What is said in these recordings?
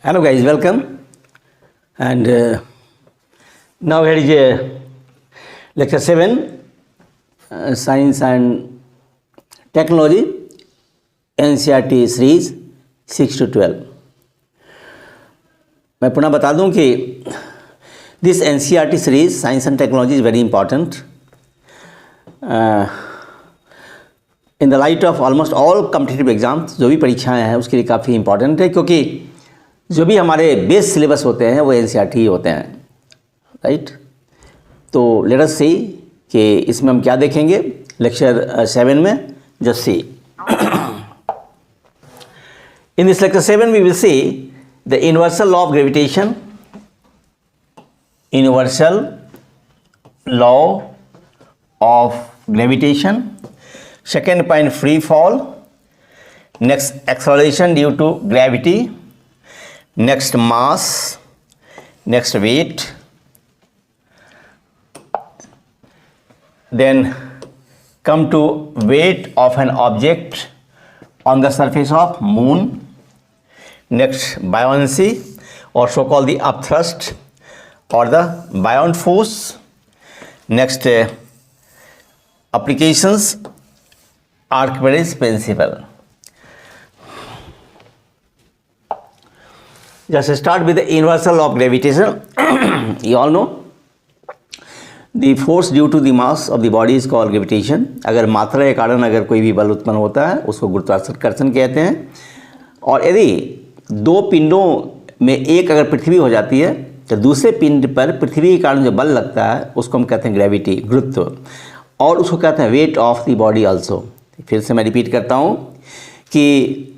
Hello guys, welcome. And now here is lecture 7, Science and Technology, NCERT series 6 to 12. मैं पुनः बता दूं कि this NCERT series, Science and Technology, is very important. In the light of almost all competitive exams, जो भी परीक्षाएं हैं उसके लिए काफ़ी इम्पॉर्टेंट है, क्योंकि जो भी हमारे बेस सिलेबस होते हैं वो NCERT ही होते हैं, राइट। तो लेट अस सी कि इसमें हम क्या देखेंगे लेक्चर 7 में। Just see, in this lecture 7 we will see the universal law of gravitation, universal law of gravitation, second point free fall, next acceleration due to gravity, next mass, next weight, then come to weight of an object on the surface of moon, next buoyancy or so called the upthrust or the buoyant force, next applications, Archimedes principle. Just start with the universal law of gravitation. You all know the force due to the mass of the body is called gravitation. अगर मात्रा के कारण अगर कोई भी बल उत्पन्न होता है उसको गुरुत्वाकर्षण कहते हैं। और यदि दो पिंडों में एक अगर पृथ्वी हो जाती है तो दूसरे पिंड पर पृथ्वी के कारण जो बल लगता है उसको हम कहते हैं ग्रेविटी, गुरुत्व, और उसको कहते हैं weight of the body also. फिर से मैं रिपीट करता हूँ कि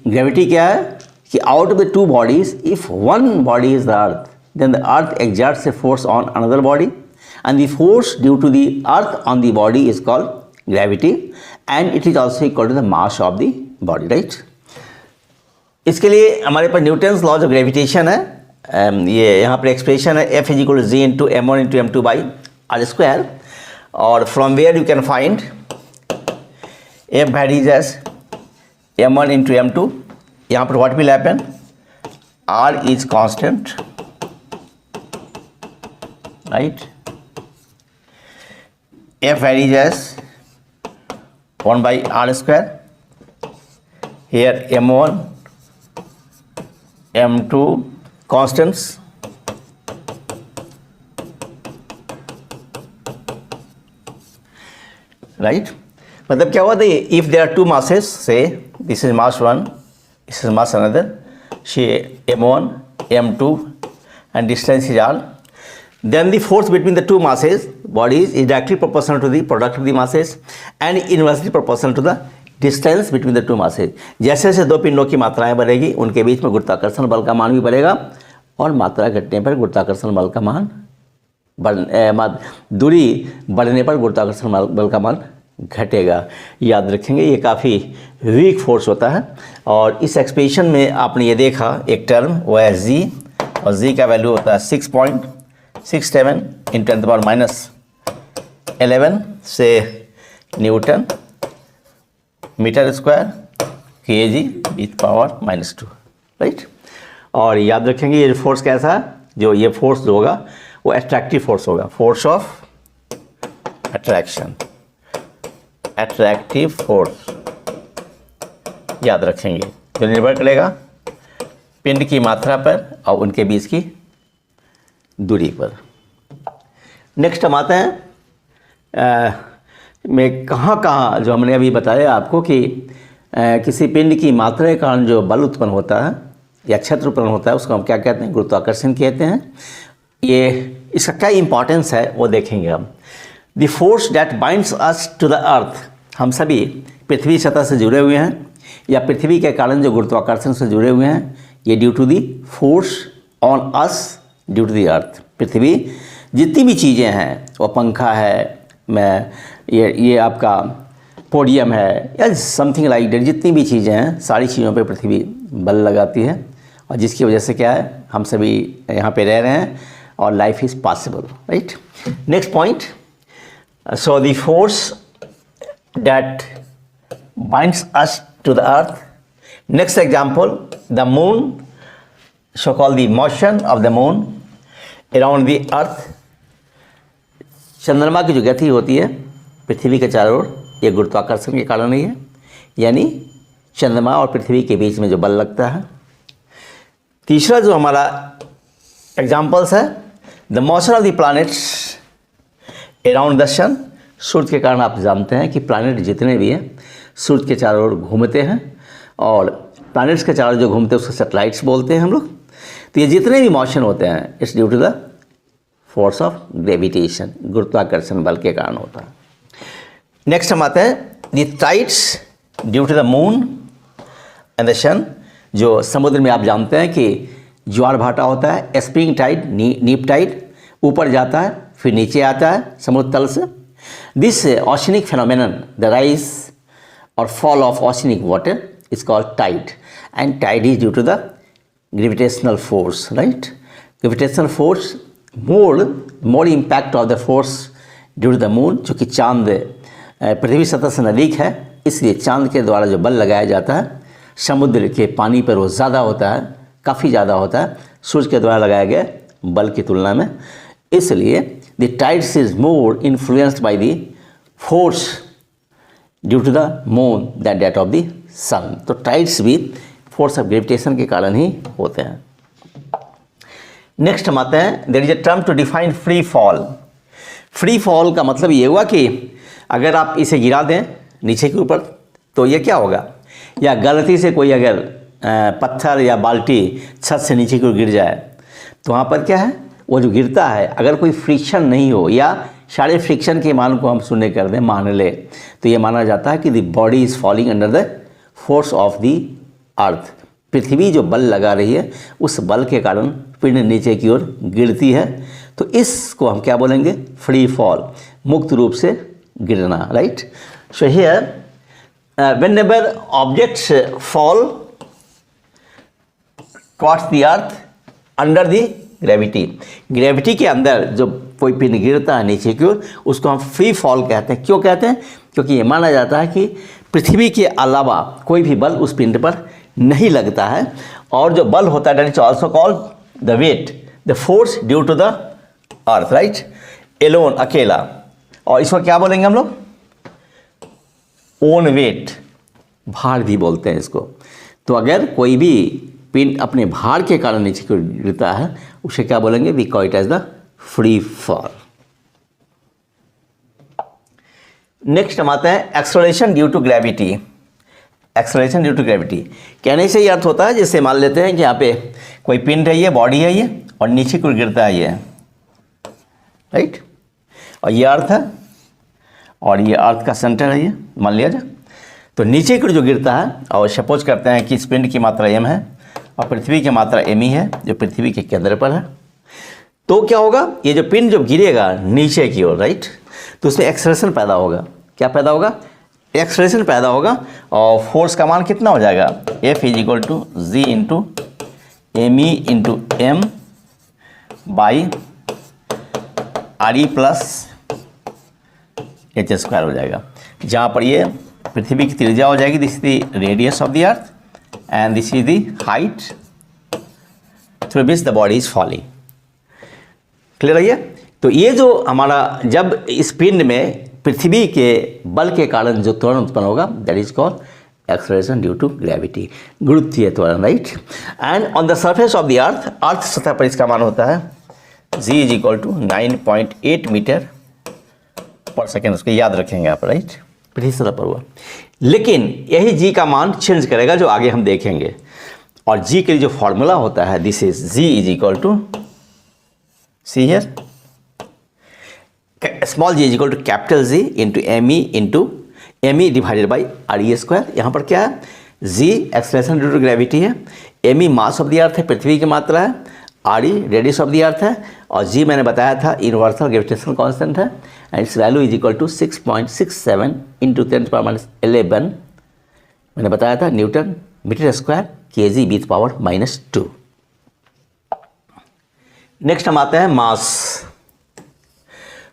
ग्रेविटी क्या है कि out of the two bodies, if one body is the earth, then the earth exerts a force on another body, and the force due to the earth on the body is called gravity, and it is also equal to the mass of the body, right? इसके लिए हमारे पास Newton's laws of gravitation है। ये यहाँ पर expression है F = G × m1 × m2 by r², और from where you can find F varies as m1 × m2। यहाँ पर what will happen, R is constant, right. F varies as 1 by r², here m1 m2 constants, right. मतलब क्या हुआ था, if there are two masses, say this is mass 1, this is mass another, say m1 m2 and distance is r, then the force between the two masses bodies is directly proportional to the product of the masses and inversely proportional to the distance between the two masses। जैसे जैसे दो पिंडों की मात्राएं बढ़ेगी उनके बीच में गुरुत्वाकर्षण बल का मान भी बढ़ेगा, और मात्रा घटने पर गुरुत्वाकर्षण बल का मान दूरी बढ़ने पर गुरुत्वाकर्षण बल का मान घटेगा। याद रखेंगे ये काफ़ी वीक फोर्स होता है। और इस एक्सप्रेशन में आपने ये देखा एक टर्म वो है जी, और जी का वैल्यू होता है 6.67 × 10⁻11 से Newton metre square kg⁻², right. और याद रखेंगे ये फोर्स कैसा है, जो ये फोर्स जो होगा वो एट्रैक्टिव फोर्स होगा, force of attraction, attractive force. याद रखेंगे जो निर्भर करेगा पिंड की मात्रा पर और उनके बीच की दूरी पर। नेक्स्ट हम आते हैं में कहाँ जो हमने अभी बताया आपको कि किसी पिंड की मात्रा के कारण जो बल उत्पन्न होता है या क्षेत्र उत्पन्न होता है उसको हम क्या कहते हैं, गुरुत्वाकर्षण कहते हैं। ये इसका क्या इंपॉर्टेंस है वो देखेंगे हम। The force that binds us to the earth, हम सभी पृथ्वी सतह से जुड़े हुए हैं या पृथ्वी के कारण जो गुरुत्वाकर्षण से जुड़े हुए हैं, ये due to the force on us due to the earth. पृथ्वी जितनी भी चीज़ें हैं, वो पंखा है, मैं ये आपका पोडियम है या समथिंग लाइक दैट, जितनी भी चीज़ें हैं सारी चीज़ों पे पृथ्वी बल लगाती है, और जिसकी वजह से क्या है हम सभी यहाँ पे रह रहे हैं और life is possible, right. Next point, so the force that binds us to the earth. Next example, the moon so called the motion of the moon around the earth, चंद्रमा की जो गति होती है पृथ्वी के चारों ओर, ये गुरुत्वाकर्षण के कारण ही है, यानी चंद्रमा और पृथ्वी के बीच में जो बल लगता है। तीसरा जो हमारा एग्जाम्पल्स है, the motion of the planets around the sun, सूर्य के कारण आप जानते हैं कि प्लैनेट जितने भी हैं सूर्य के चारों ओर घूमते हैं, और प्लैनेट्स के चारों जो घूमते हैं उसको सैटेलाइट्स बोलते हैं हम लोग। तो ये जितने भी मोशन होते हैं it's due to the force of gravitation, गुरुत्वाकर्षण बल के कारण होता है। नेक्स्ट हम आते हैं the tides due to the moon and the sun. जो समुद्र में आप जानते हैं कि ज्वार भाटा होता है, स्प्रिंग टाइड, नीप टाइड, ऊपर जाता है फिर नीचे आता है समुद्र तल से। This oceanic phenomenon, the rise और fall of oceanic water is called tide, and tide is due to the gravitational force, right. Gravitational force more impact of the force due to the moon, जो कि चांद पृथ्वी सतह से नज़दीक है, इसलिए चांद के द्वारा जो बल लगाया जाता है समुद्र के पानी पर वो ज़्यादा होता है, काफ़ी ज़्यादा होता है सूर्य के द्वारा लगाया गया बल की तुलना में। इसलिए the tides is more influenced by the force due to the moon than that of the sun. तो टाइड्स भी फोर्स ऑफ ग्रेविटेशन के कारण ही होते हैं। नेक्स्ट हम आते हैं, there is a term to define free fall. Free fall का मतलब ये हुआ कि अगर आप इसे गिरा दें नीचे के ऊपर तो ये क्या होगा, या गलती से कोई अगर पत्थर या बाल्टी छत से नीचे की ओर गिर जाए तो वहाँ पर क्या है, वो जो गिरता है अगर कोई फ्रिक्शन नहीं हो या सारे फ्रिक्शन के मान को हम शून्य कर दें, मान ले, तो ये माना जाता है कि the body is falling under the force of the earth. पृथ्वी जो बल लगा रही है उस बल के कारण पिंड नीचे की ओर गिरती है, तो इसको हम क्या बोलेंगे, फ्री फॉल, मुक्त रूप से गिरना, right. So here whenever objects fall towards the earth under the gravity, gravity के अंदर जो कोई पिंड गिरता है नीचे की ओर उसको हम फ्री फॉल कहते हैं। क्यों कहते हैं, क्योंकि ये माना जाता है कि पृथ्वी के अलावा कोई भी बल उस पिंड पर नहीं लगता है, और जो बल होता है that is also called the weight, the force due to the earth, right, alone, अकेला, और इसको क्या बोलेंगे हम लोग, ओन वेट, भार भी बोलते हैं इसको। तो अगर कोई भी पिंड अपने भार के कारण नीचे की ओर गिरता है उसे क्या बोलेंगे, we call it as the free fall. Next हम आते हैं acceleration due to gravity. Acceleration due to gravity कहने से ये अर्थ होता है, जैसे मान लेते हैं कि यहाँ पे कोई पिंड है, ये बॉडी है ये, और नीचे की ओर गिरता है ये, राइट, और ये अर्थ है और ये अर्थ का सेंटर है, ये मान लिया जाए। तो नीचे की ओर जो गिरता है, और सपोज करते हैं कि इस पिंड की मात्रा m है और पृथ्वी की मात्रा m ही है जो पृथ्वी के केंद्र पर है, तो क्या होगा, ये जो पिंड जब गिरेगा नीचे की ओर, राइट, तो उसमें एक्सेलरेशन पैदा होगा। क्या पैदा होगा, एक्सेलरेशन पैदा होगा, और फोर्स का मान कितना हो जाएगा, F is equal to G into M e into m by are e plus h square हो जाएगा, जहाँ पर ये पृथ्वी की त्रिज्या हो जाएगी, this is the radius of the earth and this is the height through which the body is falling. Clear है ये। तो ये जो हमारा जब इस पिंड में पृथ्वी के बल के कारण जो त्वरण उत्पन्न होगा that is called acceleration due to gravity, गुरुत्वीय त्वरण, right. And on the surface of the earth, earth सतह पर इसका मान होता है g is equal to 9.8 metre पर सेकेंड, उसको याद रखेंगे आप, राइट, पृथ्वी सतह पर हुआ। लेकिन यही g का मान चेंज करेगा जो आगे हम देखेंगे, और g के लिए जो फॉर्मूला होता है this is g is equal to, see here, small g is equal to capital G into M E divided by are E square. यहाँ पर क्या है, g acceleration due to gravity है, M E mass of the earth है, पृथ्वी की मात्रा है, R E radius of the earth है, और g मैंने बताया था यूनिवर्सल ग्रेविटेशनल कांस्टेंट है, and its value is equal to 6.67 into 10⁻11 मैंने बताया था newton metre square kg with power -2। Next हम आते हैं मास।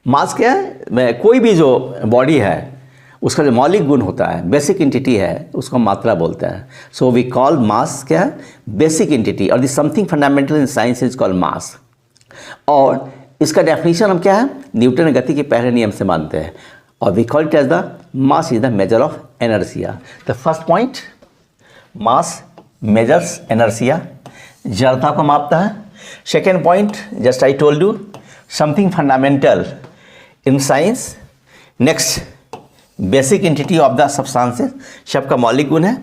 मास क्या है, कोई भी जो बॉडी है उसका जो मौलिक गुण होता है, बेसिक एंटिटी है, उसको मात्रा बोलते हैं. सो वी कॉल मास क्या है? Basic entity. और the something fundamental in science is called mass. और इसका डेफिनेशन हम क्या है? न्यूटन गति के पहले नियम से मानते हैं. और we call it as the mass is the measure of inertia. The first point, mass measures inertia, जड़ता को मापता है. Second point, just I told you, something fundamental in science. Next, basic entity of the substances, शब्द का मौलिक गुण है.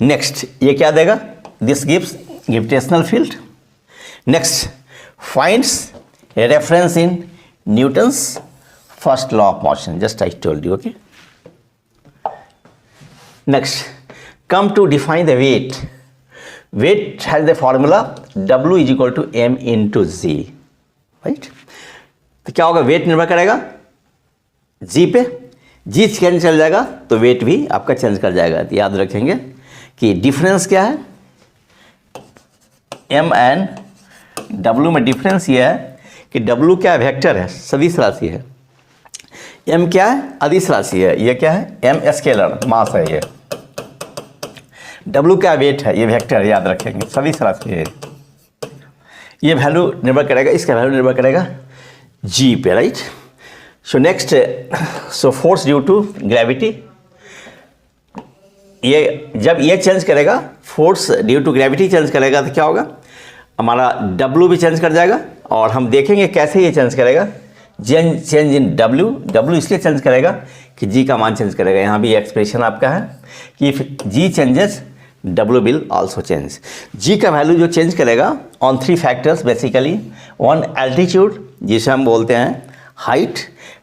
Next, ये क्या देगा? This gives gravitational field. Next, finds reference in Newton's first law of motion, just I told you. Okay. Next, come to define the weight. Weight has the formula W is equal to m into g, right? तो क्या होगा? Wait निर्भर करेगा g पे. g change चल जाएगा तो wait भी आपका चेंज कर जाएगा. तो याद रखेंगे कि डिफरेंस क्या है? m एंड w में डिफरेंस ये है कि w क्या है? वेक्टर है, सदिश राशि है. m क्या है? अदिश राशि है. ये क्या है? m स्केलर मास है. ये W क्या वेट है? ये वेक्टर है, याद रखेंगे, सदिश राशि है. ये वैल्यू निर्भर करेगा, इसका वैल्यू निर्भर करेगा G पे, right. So next, so force due to gravity. ये जब ये चेंज करेगा, force due to gravity change करेगा तो क्या होगा? हमारा W भी चेंज कर जाएगा. और हम देखेंगे कैसे ये चेंज करेगा. चेंज इन W इसलिए चेंज करेगा कि G का मान चेंज करेगा. यहाँ भी एक्सप्रेशन आपका है कि if G changes W will also change. G का वैल्यू जो चेंज करेगा on 3 factors basically. One, altitude, जिसे हम बोलते हैं हाइट.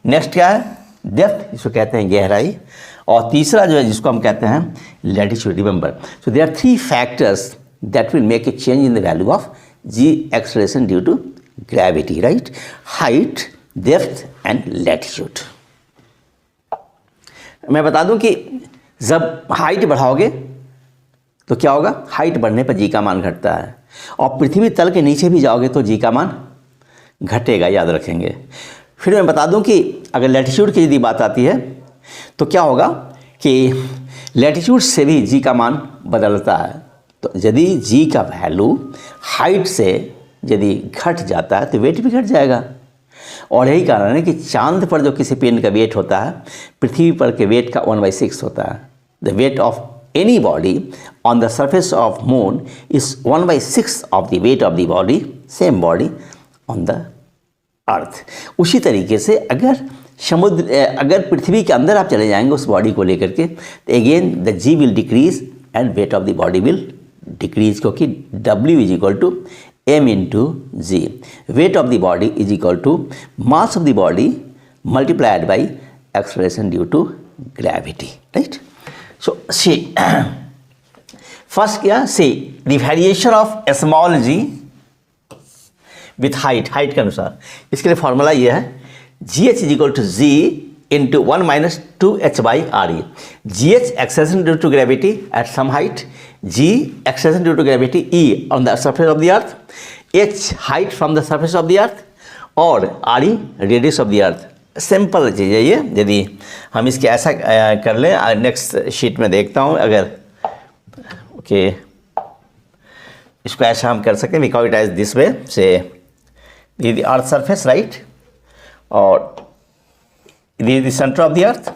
नेक्स्ट क्या है? डेप्थ, जिसको कहते हैं गहराई. और तीसरा जो है जिसको हम कहते हैं latitude. Remember, so there are 3 factors that will make a change in the value of G acceleration due to gravity, right. Height, depth and latitude. मैं बता दूं कि जब हाइट बढ़ाओगे तो क्या होगा? हाइट बढ़ने पर G का मान घटता है. और पृथ्वी तल के नीचे भी जाओगे तो G का मान घटेगा, याद रखेंगे. फिर मैं बता दूं कि अगर लैटिट्यूड की यदि बात आती है तो क्या होगा कि लैटिट्यूड से भी G का मान बदलता है. तो यदि G का वैल्यू हाइट से यदि घट जाता है तो वेट भी घट जाएगा. और यही कारण है कि चांद पर जो किसी पिंड का वेट होता है, पृथ्वी पर के वेट का 1/6 होता है. The weight of any body on the surface of moon is 1/6 of the weight of the body, same body on the earth. उसी तरीके से अगर पृथ्वी के अंदर आप चले जाएंगे उस बॉडी को लेकर के, तो again the G will decrease and weight of the body will decrease, क्योंकि W is equal to m into G. Weight of the body is equal to mass of the body multiplied by acceleration due to gravity, right? So see, first क्या? See the variation of small g with height के अनुसार. इसके लिए formula ये है, GH is equal to G into 1 minus 2h by RE. GH acceleration due to gravity at some height, G acceleration due to gravity E on the surface of the earth, H height from the surface of the earth और RE radius of the earth. Simple चीज़ है ये. यदि हम इसके ऐसा कर लें, नेक्स्ट शीट में देखता हूँ, अगर ओके इसको ऐसा हम कर सकते हैं. We call it as this way. Say the earth surface, right, और the centre of the earth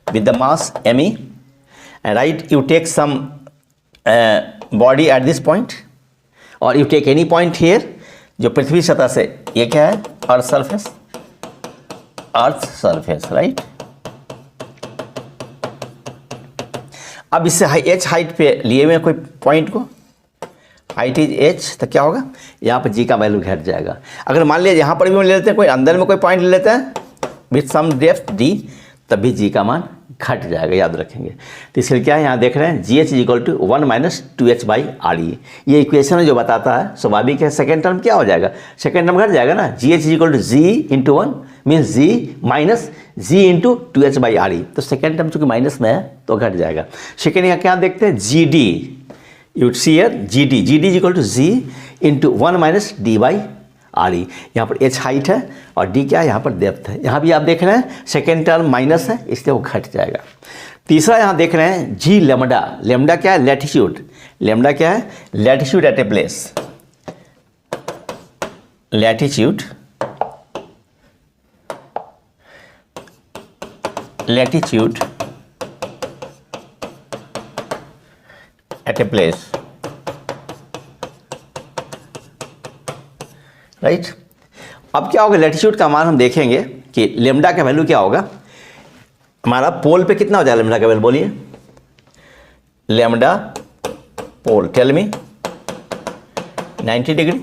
with the mass me, and right, you take some body at this point or you take any point here. जो पृथ्वी सतह से, ये क्या है? Earth surface, अर्थ surface, right. अब इससे h height पे लिए हुए कोई पॉइंट को, हाइट इज h, तो क्या होगा? यहाँ पर G का वैल्यू घट जाएगा. अगर मान लिया यहाँ पर भी हम ले लेते हैं, कोई अंदर में कोई पॉइंट ले लेते हैं विथ सम डेप्थ D, तब भी G का मान घट जाएगा, याद रखेंगे. तो इसके लिए क्या है? यहाँ देख रहे हैं GH is equal to 1 minus 2h by RE. ये इक्वेशन है जो बताता है, स्वाभाविक है. सेकेंड टर्म क्या हो जाएगा? सेकेंड टर्म घट जाएगा ना. GH is equal to G into 1 means G minus G into 2h by RE. तो सेकेंड टर्म चूँकि माइनस में है तो घट जाएगा. सेकेंड यहाँ क्या देखते हैं? GD, you see here GD is equal to G into 1 minus D by r e. यहाँ पर एच हाइट है और डी क्या है, यहाँ पर डेप्थ है। यहाँ भी आप देख रहे हैं सेकेंड टर्म माइनस है, इसलिए वो घट जाएगा। तीसरा यहाँ देख रहे हैं जी लेमडा। लेमडा क्या है, लैटिट्यूड। लेमडा क्या है, latitude at a place. Latitude, latitude at a place, right. अब क्या होगा, लैटिट्यूड का मान हम देखेंगे कि लेमडा का वैल्यू क्या होगा। हमारा पोल पे कितना हो जाएगा लेमडा का वैल्यू, बोलिए। लेमडा पोल, टेल मी, 90 डिग्री।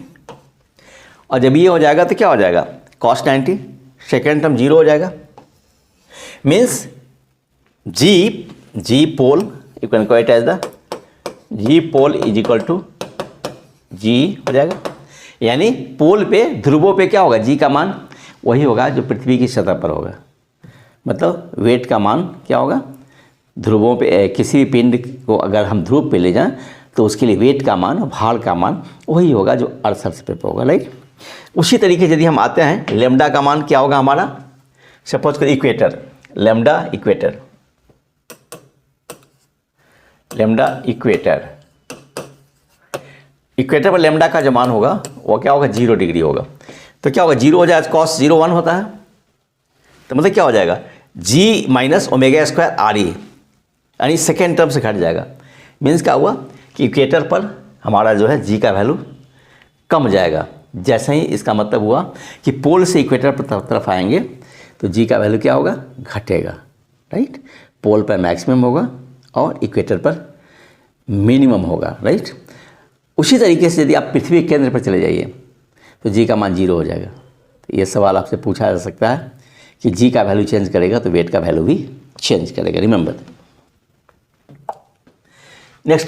और जब ये हो जाएगा तो क्या हो जाएगा, cos 90, सेकेंड टर्म 0 हो जाएगा। Means g pole, you can call it as the g pole is equal to g हो जाएगा। यानी पोल पे, ध्रुवों पे क्या होगा, जी का मान वही होगा जो पृथ्वी की सतह पर होगा। मतलब वेट का मान क्या होगा, ध्रुवों पे किसी भी पिंड को अगर हम ध्रुव पे ले जाएं तो उसके लिए वेट का मान और भार का मान वही होगा जो अर्थ सरफेस पे होगा, राइट। उसी तरीके से यदि हम आते हैं, लेमडा का मान क्या होगा हमारा, सपोज कर equator, lambda equator, lambda equator, equator पर लेमडा का जो मान होगा वो क्या होगा, 0 डिग्री होगा। तो क्या होगा, 0 हो जाएगा, cos 0 1 होता है। तो मतलब क्या हो जाएगा, g minus omega square R E, यानी सेकेंड टर्म से घट जाएगा। मीन्स क्या हुआ कि इक्वेटर पर हमारा जो है जी का वैल्यू कम जाएगा। जैसे ही इसका मतलब हुआ कि पोल से इक्वेटर पर तरफ आएंगे तो जी का वैल्यू क्या होगा, घटेगा, राइट। पोल पर मैक्सिमम होगा और इक्वेटर पर मिनिमम होगा, राइट। उसी तरीके से यदि आप पृथ्वी के केंद्र पर चले जाइए तो जी का मान 0 हो जाएगा। तो ये सवाल आपसे पूछा जा सकता है कि जी का वैल्यू चेंज करेगा तो वेट का वैल्यू भी चेंज करेगा, remember. Next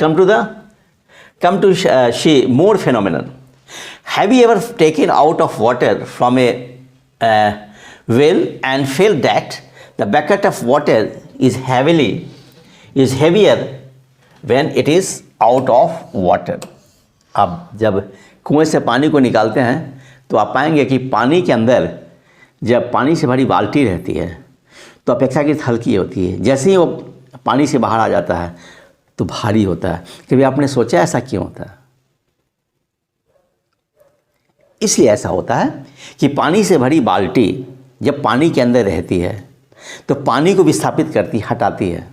come to see more phenomenon. Have you ever taken out of water from a well and felt that the bucket of water is heavier when it is out of water? अब जब कुएं से पानी को निकालते हैं तो आप पाएंगे कि पानी के अंदर जब पानी से भरी बाल्टी रहती है तो अपेक्षाकृत हल्की होती है। जैसे ही वो पानी से बाहर आ जाता है तो भारी होता है। कभी आपने सोचा ऐसा क्यों होता है? इसलिए ऐसा होता है कि पानी से भरी बाल्टी जब पानी के अंदर रहती है तो पानी को विस्थापित करती, हटाती है,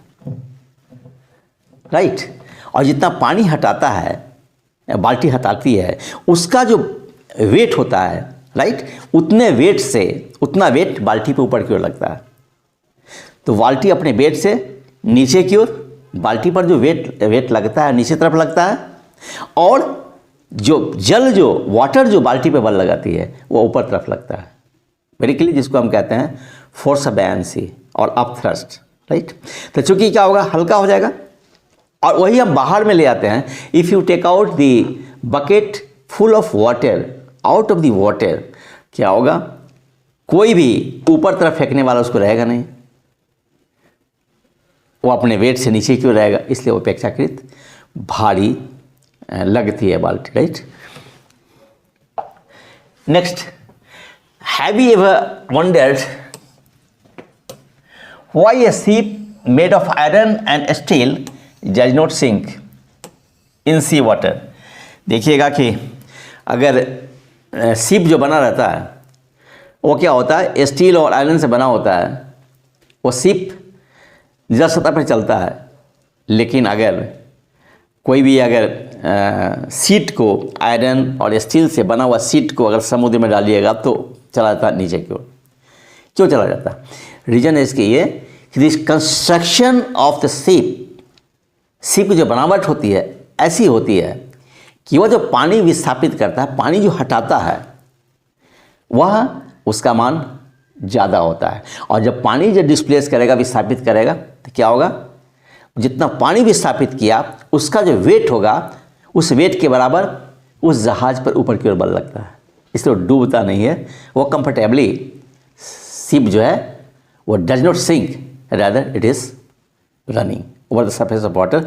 राइट। और जितना पानी हटाता है, बाल्टी हटाती है, उसका जो वेट होता है, राइट, उतना वेट बाल्टी पे ऊपर की ओर लगता है। तो बाल्टी अपने वेट से नीचे की ओर, बाल्टी पर जो वेट लगता है नीचे तरफ लगता है, और जो वाटर जो बाल्टी पे बल लगाती है वो ऊपर तरफ लगता है। बेसिकली जिसको हम कहते हैं फोर्स ऑफ बायंसी और अप थ्रस्ट, राइट। तो चूंकि क्या होगा, हल्का हो जाएगा और वही हम बाहर में ले आते हैं। If you take out the bucket full of water out of the water, क्या होगा, कोई भी ऊपर तरफ फेंकने वाला उसको रहेगा नहीं, वो अपने वेट से नीचे क्यों रहेगा, इसलिए वो अपेक्षाकृत भारी लगती है बाल्टी, right. Next, have you ever wondered why a ship made of iron and steel does not sink in sea water? देखिएगा कि अगर शिप जो बना रहता है वो क्या होता है, स्टील और आयरन से बना होता है। वो शिप जल सतह पर चलता है, लेकिन अगर कोई भी सीट को, आयरन और स्टील से बना हुआ सीट को अगर समुद्र में डालिएगा तो चला जाता है नीचे की ओर। क्यों चला जाता है? रीजन है इसके ये कि this construction of the ship की जो बनावट होती है ऐसी होती है कि वह जो पानी विस्थापित करता है, पानी जो हटाता है, वह उसका मान ज़्यादा होता है। और जब पानी जब डिस्प्लेस करेगा, विस्थापित करेगा, तो क्या होगा, जितना पानी विस्थापित किया उसका जो वेट होगा उस वेट के बराबर उस जहाज़ पर ऊपर की ओर बल लगता है, इसलिए वो डूबता नहीं है। वो कंफर्टेबली शिप जो है वो does not sink, rather it is running over the surface of water,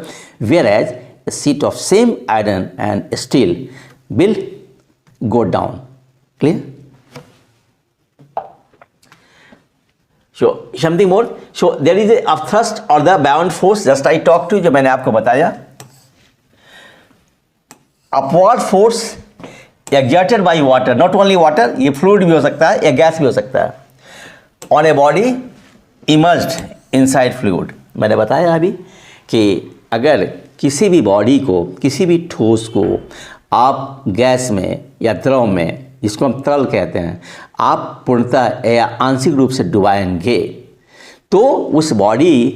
whereas a sheet of same iron and steel will go down, Clear? So something more. So there is a upthrust or the buoyant force. Just I talked to you, जो मैंने आपको बताया. Upward force exerted by water. Not only water, ये fluid भी हो सकता है या गैस भी हो सकता है. On a body immersed inside fluid. मैंने बताया अभी कि अगर किसी भी बॉडी को, किसी भी ठोस को आप गैस में या द्रव में, जिसको हम तरल कहते हैं, आप पूर्णतः या आंशिक रूप से डुबाएंगे तो उस बॉडी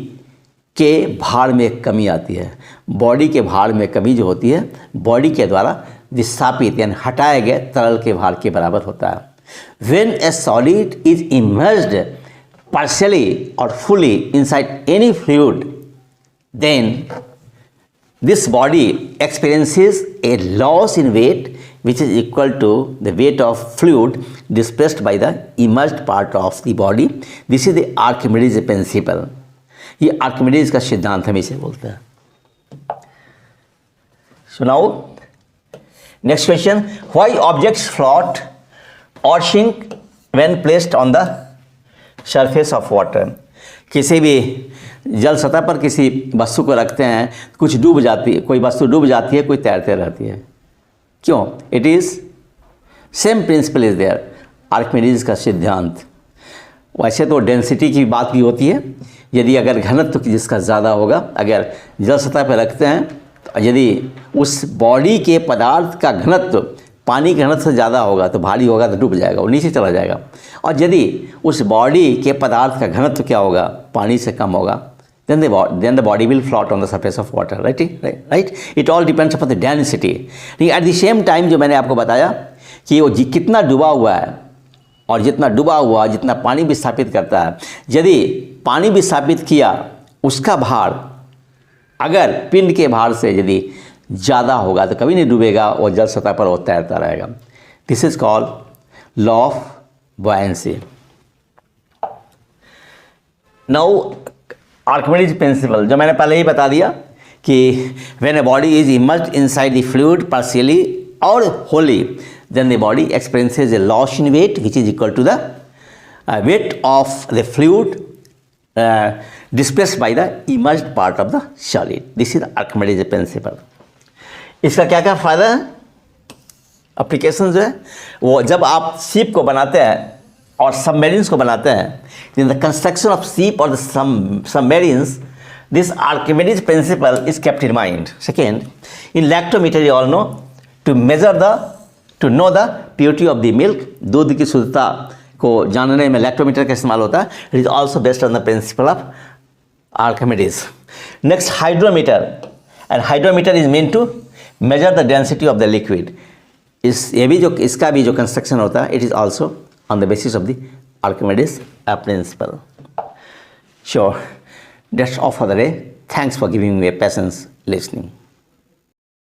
के भार में कमी आती है. बॉडी के भार में कमी जो होती है बॉडी के द्वारा विस्थापित यानी हटाए गए तरल के भार के बराबर होता है. When A solid is immersed partially or fully inside any fluid, then this body experiences a loss in weight which is equal to the weight of fluid displaced by the immersed part of the body. This is the Archimedes principle. ये Archimedes का सिद्धांत हम इसे बोलते हैं. So now next question, why objects float or sink when placed on the surface of water. किसी भी जल सतह पर किसी वस्तु को रखते हैं, कुछ डूब जाती है, कोई वस्तु डूब जाती है, कोई तैरते रहती है. क्यों? It is same principle is there. Archimedes का सिद्धांत. वैसे तो डेंसिटी की बात भी होती है. यदि अगर घनत्व जिसका ज़्यादा होगा, अगर जल सतह पर रखते हैं, तो यदि उस बॉडी के पदार्थ का घनत्व पानी के घनत्व से ज़्यादा होगा तो भारी होगा तो डूब जाएगा, वो नीचे चला जाएगा. और यदि उस बॉडी के पदार्थ का घनत्व क्या होगा, पानी से कम होगा, then the body will float on the surface of water. Right? It all depends upon the density. At the same time जो मैंने आपको बताया कि वो कितना डूबा हुआ है और जितना डूबा हुआ जितना पानी विस्थापित करता है, यदि पानी विस्थापित किया उसका भार अगर पिंड के भार से यदि ज़्यादा होगा तो कभी नहीं डूबेगा और जल सतह पर वो तैरता रहेगा. This is called law of buoyancy. Now Archimedes principal जो मैंने पहले ही बता दिया कि when a body is immersed inside the fluid partially or wholly, then the body experiences a loss in weight which is equal to the weight of the fluid displaced by the immersed part of the solid. This is Archimedes principle. इसका क्या क्या फ़ायदा है, application जो है वो, जब आप शिप को बनाते हैं और सबमरीन्स को बनाते हैं, in the construction of ship और the submarines, this Archimedes principle is kept in mind. Second, in lactometer you all know to measure to know the purity of the milk. दूध की शुद्धता को जानने में लैक्टोमीटर का इस्तेमाल होता है. It is also based on the principle of Archimedes. Next, hydrometer. And hydrometer is mean to measure the density of the liquid. ये भी जो इसका भी जो कंस्ट्रक्शन होता है, it is also on the basis of the Archimedes principle. Sure, that's all for the day. Thanks for giving me patience listening.